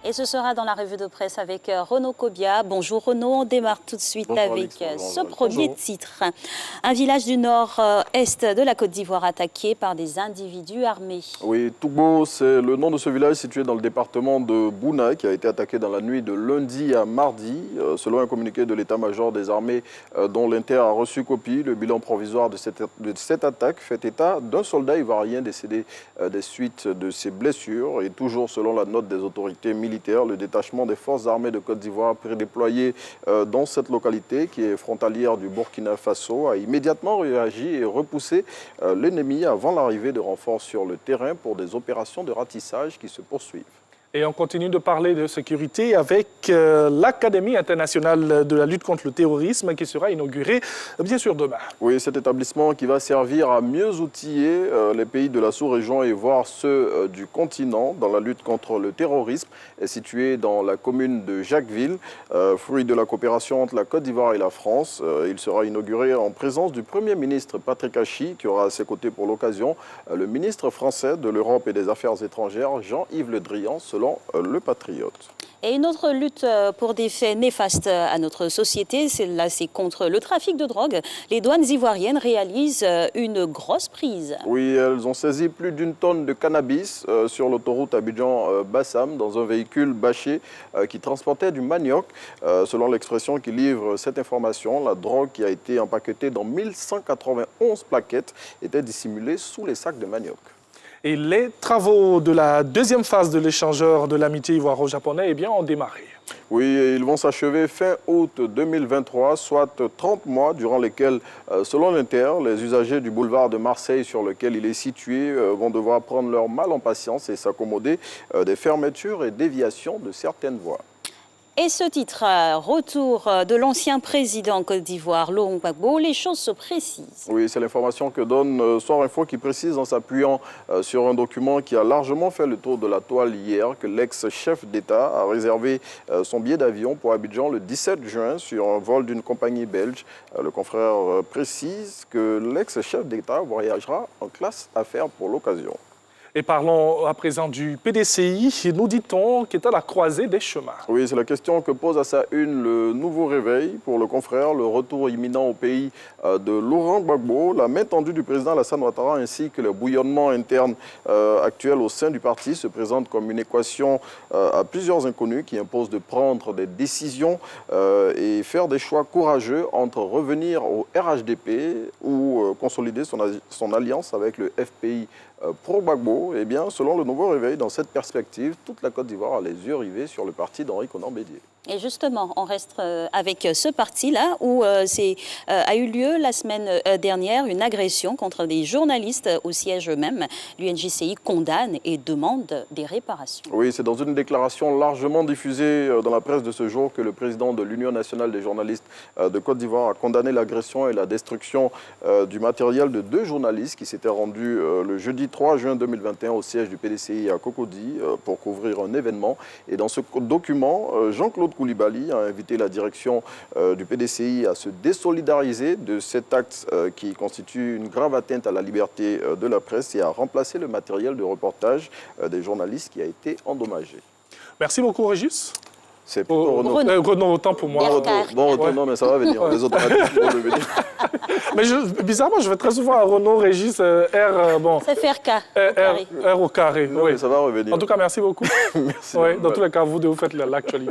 Et ce sera dans la revue de presse avec Renaud Kobia. Bonjour Renaud, on démarre tout de suite avec ce premier titre. Un village du nord-est de la Côte d'Ivoire attaqué par des individus armés. Oui, Tougbo, c'est le nom de ce village situé dans le département de Bouna qui a été attaqué dans la nuit de lundi à mardi. Selon un communiqué de l'état-major des armées dont l'Inter a reçu copie, le bilan provisoire de cette attaque fait état d'un soldat ivoirien décédé des suites de ses blessures. Et toujours selon la note des autorités militaires, le détachement des forces armées de Côte d'Ivoire prédéployé dans cette localité qui est frontalière du Burkina Faso a immédiatement réagi et repoussé l'ennemi avant l'arrivée de renforts sur le terrain pour des opérations de ratissage qui se poursuivent. Et on continue de parler de sécurité avec l'Académie internationale de la lutte contre le terrorisme qui sera inaugurée bien sûr demain. Oui, cet établissement qui va servir à mieux outiller les pays de la sous-région et voire ceux du continent dans la lutte contre le terrorisme est situé dans la commune de Jacquesville, fruit de la coopération entre la Côte d'Ivoire et la France. Il sera inauguré en présence du Premier ministre Patrick Achi qui aura à ses côtés pour l'occasion le ministre français de l'Europe et des Affaires étrangères Jean-Yves Le Drian, selon Le Patriote. Et une autre lutte pour des faits néfastes à notre société, c'est contre le trafic de drogue. Les douanes ivoiriennes réalisent une grosse prise. Oui, elles ont saisi plus d'une tonne de cannabis sur l'autoroute Abidjan-Bassam dans un véhicule bâché qui transportait du manioc. Selon l'expression qui livre cette information, la drogue qui a été empaquetée dans 1191 plaquettes était dissimulée sous les sacs de manioc. Et les travaux de la deuxième phase de l'échangeur de l'amitié ivoiro-japonais ont démarré. Oui, ils vont s'achever fin août 2023, soit 30 mois durant lesquels, selon l'Inter, les usagers du boulevard de Marseille sur lequel il est situé vont devoir prendre leur mal en patience et s'accommoder des fermetures et déviations de certaines voies. Et ce titre, retour de l'ancien président Côte d'Ivoire, Laurent Gbagbo, les choses se précisent. Oui, c'est l'information que donne Soir Info qui précise en s'appuyant sur un document qui a largement fait le tour de la toile hier que l'ex-chef d'État a réservé son billet d'avion pour Abidjan le 17 juin sur un vol d'une compagnie belge. Le confrère précise que l'ex-chef d'État voyagera en classe affaires pour l'occasion. Et parlons à présent du PDCI, nous dit-on, qui est à la croisée des chemins. Oui, c'est la question que pose à sa une le nouveau réveil pour le confrère, le retour imminent au pays de Laurent Gbagbo, la main tendue du président Alassane Ouattara ainsi que le bouillonnement interne actuel au sein du parti se présentent comme une équation à plusieurs inconnus qui impose de prendre des décisions et faire des choix courageux entre revenir au RHDP ou consolider son alliance avec le FPI pro-Gbagbo. Eh bien, selon le nouveau réveil, dans cette perspective, toute la Côte d'Ivoire a les yeux rivés sur le parti d'Henri Konan Bédié. Et justement, on reste avec ce parti-là où a eu lieu la semaine dernière une agression contre des journalistes au siège même. L'UNJCI condamne et demande des réparations. Oui, c'est dans une déclaration largement diffusée dans la presse de ce jour que le président de l'Union nationale des journalistes de Côte d'Ivoire a condamné l'agression et la destruction du matériel de 2 journalistes qui s'étaient rendus le jeudi 3 juin 2021 au siège du PDCI à Cocody pour couvrir un événement. Et dans ce document, Jean-Claude Koulibaly a invité la direction du PDCI à se désolidariser de cet acte qui constitue une grave atteinte à la liberté de la presse et à remplacer le matériel de reportage des journalistes qui a été endommagé. Merci beaucoup Régis. C'est plutôt Renaud, autant pour moi. Bon retour, non mais ça va venir, les autres vont venir. Mais bizarrement, je vais très souvent à Renaud, Régis, R, bon... C'est FRK, R au carré. Non, oui. mais ça va revenir. En tout cas, merci beaucoup. Merci. Oui, dans tous les cas, vous faites l'actualité.